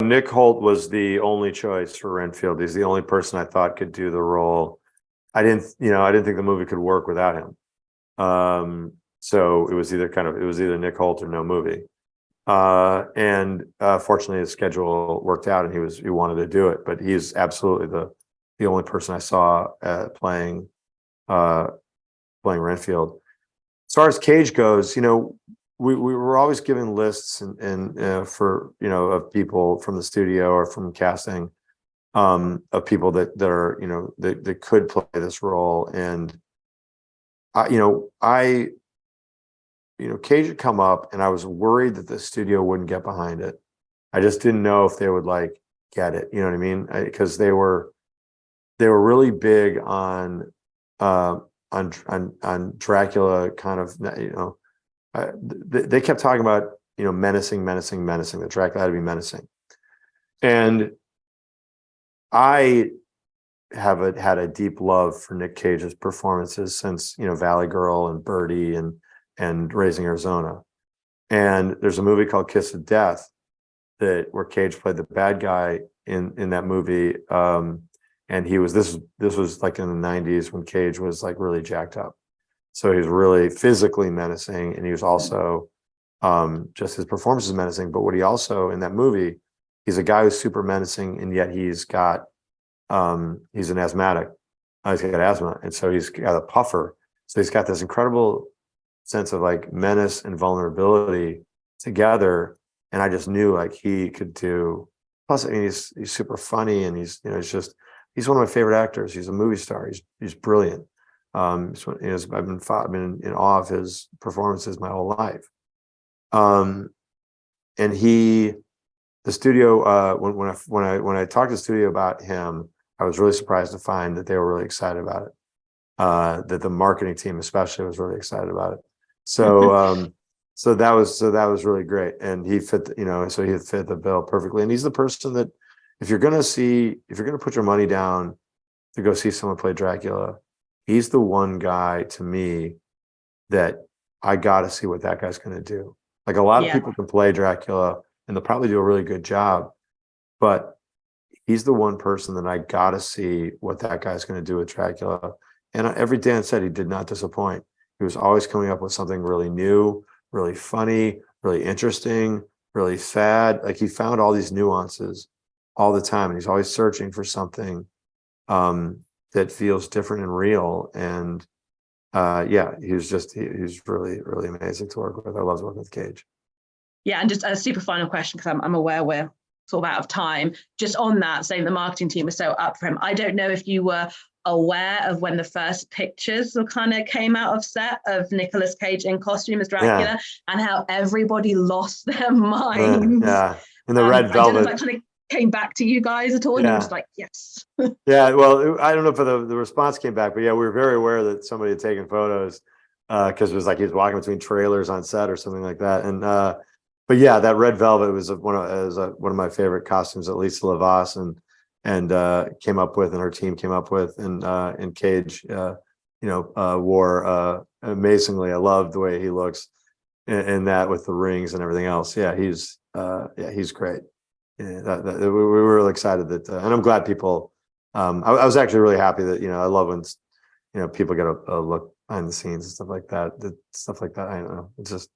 Nick Holt was the only choice for Renfield. He's the only person I thought could do the role. I didn't think the movie could work without him. So it was either Nick Holt or no movie. And fortunately his schedule worked out and he wanted to do it, but he's absolutely the only person I saw playing Renfield. As far as Cage goes, we were always given lists and for of people from the studio or from casting, of people that are that could play this role. And Cage had come up and I was worried that the studio wouldn't get behind it. I just didn't know if they would get it, you know what I mean? Because they were really big on Dracula, kind of, they kept talking about, menacing, that Dracula had to be menacing. And I have had a deep love for Nick Cage's performances since, Valley Girl and Birdie and Raising Arizona. And there's a movie called Kiss of Death where Cage played the bad guy in that movie. And this was like in the 90s when Cage was like really jacked up. So he was really physically menacing, and he was also just his performance is menacing. But what he also in that movie, he's a guy who's super menacing, and yet he's an asthmatic. He's got asthma, and so he's got a puffer. So he's got this incredible sense of like menace and vulnerability together. And I just knew he could do. Plus, I mean, he's super funny, and he's one of my favorite actors. He's a movie star. He's brilliant. I've been in awe of his performances my whole life. And the studio, when I talked to the studio about him, I was really surprised to find that they were really excited about it. That the marketing team especially was really excited about it. So so that was really great, and he fit the bill perfectly. And he's the person that if you're gonna put your money down to go see someone play Dracula, he's the one guy to me that I got to see what that guy's going to do. Like a lot of people can play Dracula and they'll probably do a really good job, but he's the one person that I got to see what that guy's going to do with Dracula. And every Dan said he did not disappoint. He was always coming up with something really new, really funny, really interesting, really sad. Like he found all these nuances all the time, and he's always searching for something that feels different and real. And he's really, really amazing to work with. I love working with Cage. Yeah, and just a super final question, because I'm aware we're sort of out of time. Just on that, saying the marketing team was so up for him. I don't know if you were aware of when the first pictures kind of came out of set of Nicolas Cage in costume as Dracula, and how everybody lost their minds. In the red velvet. I don't know if that kind of came back to you guys at all, and you were just like, yes. Well, I don't know if the response came back, but we were very aware that somebody had taken photos, because it was like he was walking between trailers on set or something like that. And but that red velvet was one of my favorite costumes that Lisa Lavas and came up with, and her team came up with, and Cage wore amazingly. I love the way he looks in that with the rings and everything else. He's great. We were really excited that, and I'm glad people. I was actually really happy that I love when people get a look behind the scenes and stuff like that. I don't know. It's just